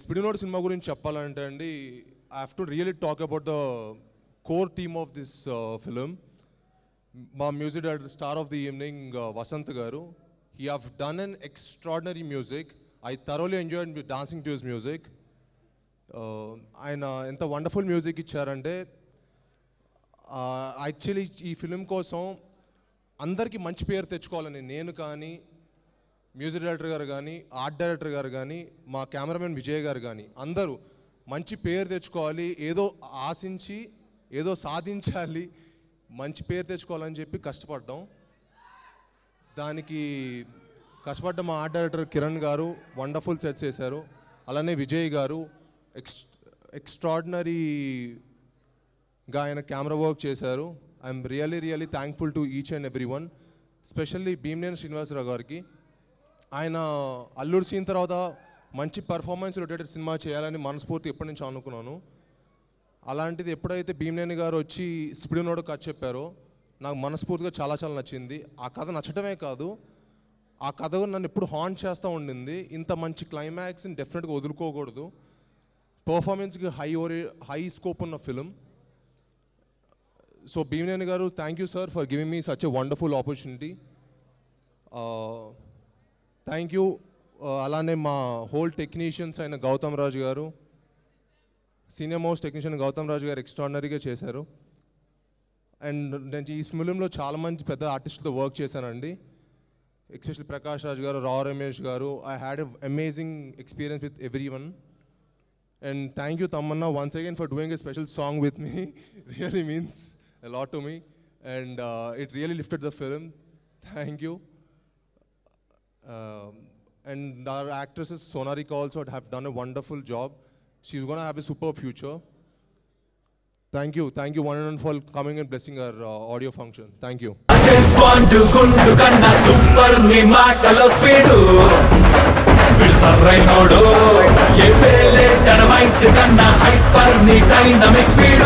స్పిడినోడ్ cinema గురించి చెప్పాలంటే అండి, I have to really talk about the core theme of this film. మా music director, star of the evening Vasanth గారు, he have done an extraordinary music. I thoroughly enjoyed dancing to his music. ఆయన ఎంత wonderful music ఇచ్చారంటే, actually ఈ film కోసం అందరికీ మంచి పేరు తెచ్చుకోవాలని నేను కానీ, మ్యూజిక్ డైరెక్టర్ గారు కానీ, ఆర్ట్ డైరెక్టర్ గారు కానీ, మా కెమెరామెన్ విజయ్ గారు కానీ, అందరూ మంచి పేరు తెచ్చుకోవాలి, ఏదో ఆశించి ఏదో సాధించాలి, మంచి పేరు తెచ్చుకోవాలని చెప్పి కష్టపడ్డాం. దానికి కష్టపడ్డ మా ఆర్ట్ డైరెక్టర్ కిరణ్ గారు వండర్ఫుల్ సెట్స్ చేశారు. అలానే విజయ్ గారు ఎక్స్ట్రాడినరీగా ఆయన కెమెరా వర్క్ చేశారు. I'm really thankful to each and every one, specially Bhimaneni Srinivasa Rao గారికి. ఆయన అల్లూరు సీన్ తర్వాత మంచి పర్ఫార్మెన్స్ రిలేటెడ్ సినిమా చేయాలని మనస్ఫూర్తి ఎప్పటి నుంచి అనుకున్నాను. అలాంటిది ఎప్పుడైతే భీమనేని గారు వచ్చి స్పిడినోడ్ కథ చెప్పారో నాకు మనస్ఫూర్తిగా చాలా నచ్చింది. ఆ కథ నచ్చటమే కాదు, ఆ కథ నన్ను ఎప్పుడు హాంట్ చేస్తూ ఉండింది. ఇంత మంచి క్లైమాక్స్ని డెఫినెట్గా వదులుకోకూడదు. పర్ఫార్మెన్స్కి హై స్కోప్ ఉన్న ఫిలిం. సో భీమనేని గారు, thank you sir for giving me such a wonderful opportunity. Thank you. అలానే మా హోల్ టెక్నీషియన్స్ అయిన గౌతమ్ రాజు గారు, సీనియర్ మోస్ట్ టెక్నీషియన్ గౌతమ్ రాజు గారు ఎక్స్ట్రాడినరీగా చేశారు. అండ్ నేను ఈ ఫిలింలో చాలా మంది పెద్ద ఆర్టిస్టులతో వర్క్ చేశానండి. ఎస్పెషల్లీ ప్రకాష్ రాజ్ గారు, రావు రమేష్ గారు. I had a amazing experience with every one. And thank you Tamannaah once again for doing a special song with me. Really means a lot to me, and it really lifted the film. Thank you. And our actresses Sonarika also have done a wonderful job. She's going to have a superb future. Thank you one and all for coming and blessing our audio function. Thank you. James Bond gundu kanna super ni maatalo speed vilsarrainodu ye pele dynamite kanna hyper ni dynamic speed